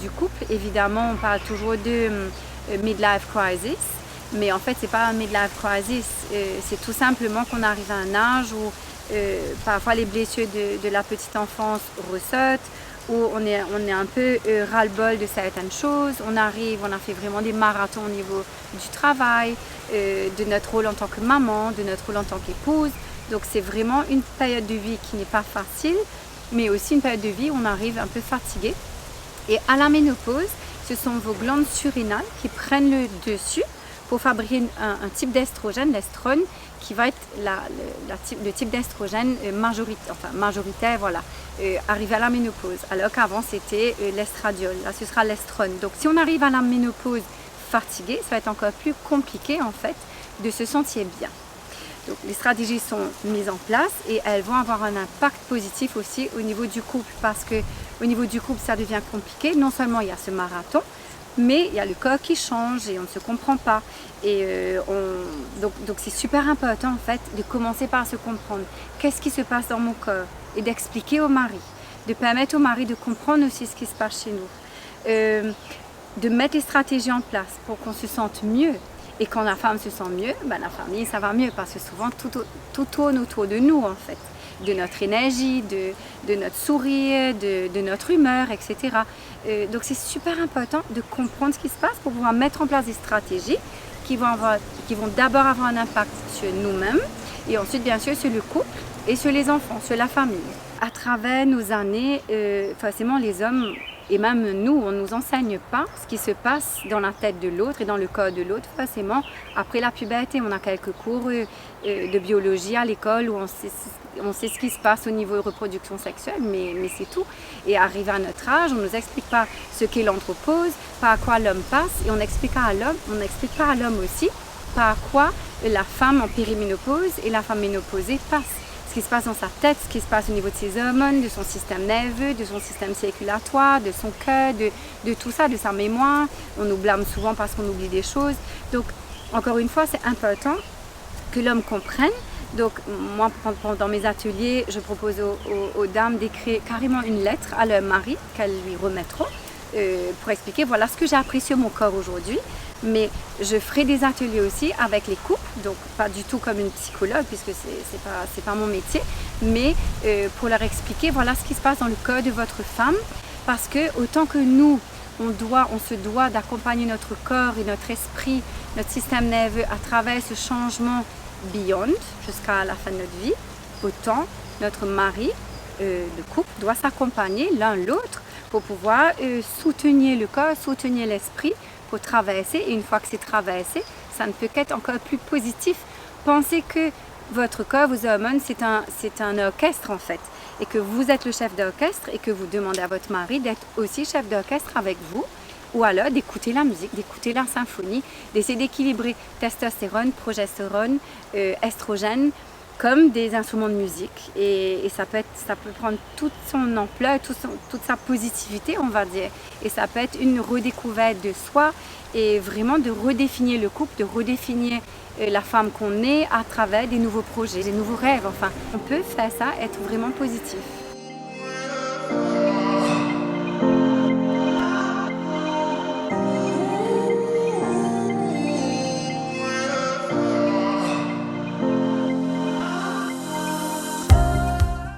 du couple, évidemment, on parle toujours de midlife crisis, mais en fait, c'est pas un midlife crisis, c'est tout simplement qu'on arrive à un âge où parfois les blessures de la petite enfance ressortent, où on est un peu ras-le-bol de certaines choses. On a fait vraiment des marathons au niveau du travail, de notre rôle en tant que maman, de notre rôle en tant qu'épouse. Donc c'est vraiment une période de vie qui n'est pas facile, mais aussi une période de vie où on arrive un peu fatigué. Et à la ménopause, ce sont vos glandes surrénales qui prennent le dessus pour fabriquer un type d'estrogène, l'estrone, qui va être le type d'estrogène majoritaire, voilà, arrivé à la ménopause. Alors qu'avant, c'était l'estradiol. Là, ce sera l'estrone. Donc, si on arrive à la ménopause fatigué, ça va être encore plus compliqué, en fait, de se sentir bien. Donc, les stratégies sont mises en place et elles vont avoir un impact positif aussi au niveau du couple, parce que au niveau du couple, ça devient compliqué. Non seulement il y a ce marathon, mais il y a le corps qui change et on ne se comprend pas. Et donc c'est super important en fait de commencer par se comprendre. Qu'est-ce qui se passe dans mon corps? Et d'expliquer au mari, de permettre au mari de comprendre aussi ce qui se passe chez nous. De mettre les stratégies en place pour qu'on se sente mieux. Et quand la femme se sent mieux, ben la famille ça va mieux, parce que souvent tout tourne autour de nous en fait. De notre énergie, de notre sourire, de notre humeur, etc. Donc c'est super important de comprendre ce qui se passe pour pouvoir mettre en place des stratégies qui vont d'abord avoir un impact sur nous-mêmes et ensuite bien sûr sur le couple et sur les enfants, sur la famille. À travers nos années, forcément les hommes et même nous, on ne nous enseigne pas ce qui se passe dans la tête de l'autre et dans le corps de l'autre. Forcément, après la puberté, on a quelques cours de biologie à l'école où on sait ce qui se passe au niveau de reproduction sexuelle, mais c'est tout. Et arrivé à notre âge, on ne nous explique pas ce qu'est l'andropause, par quoi l'homme passe, et on n'explique pas à l'homme aussi par quoi la femme en périménopause et la femme ménopausée passent. Ce qui se passe dans sa tête, ce qui se passe au niveau de ses hormones, de son système nerveux, de son système circulatoire, de son cœur, de tout ça, de sa mémoire. On nous blâme souvent parce qu'on oublie des choses. Donc, encore une fois, c'est important que l'homme comprenne. Donc, moi, pendant mes ateliers, je propose aux dames d'écrire carrément une lettre à leur mari qu'elles lui remettront pour expliquer, voilà ce que j'ai appris sur mon corps aujourd'hui. Mais je ferai des ateliers aussi avec les couples, donc pas du tout comme une psychologue puisque c'est pas mon métier, mais pour leur expliquer voilà ce qui se passe dans le corps de votre femme, parce que autant que nous on se doit d'accompagner notre corps et notre esprit, notre système nerveux à travers ce changement beyond jusqu'à la fin de notre vie, autant notre mari de couple doit s'accompagner l'un l'autre pour pouvoir soutenir le corps, soutenir l'esprit pour traverser, et une fois que c'est traversé, ça ne peut qu'être encore plus positif. Pensez que votre corps, vos hormones, c'est un orchestre en fait, et que vous êtes le chef d'orchestre et que vous demandez à votre mari d'être aussi chef d'orchestre avec vous, ou alors d'écouter la musique, d'écouter la symphonie, d'essayer d'équilibrer testostérone, progestérone, estrogène, comme des instruments de musique, et ça peut prendre toute son ampleur, toute sa positivité, on va dire, et ça peut être une redécouverte de soi et vraiment de redéfinir le couple, de redéfinir la femme qu'on est à travers des nouveaux projets, des nouveaux rêves. Enfin, on peut faire ça, être vraiment positif.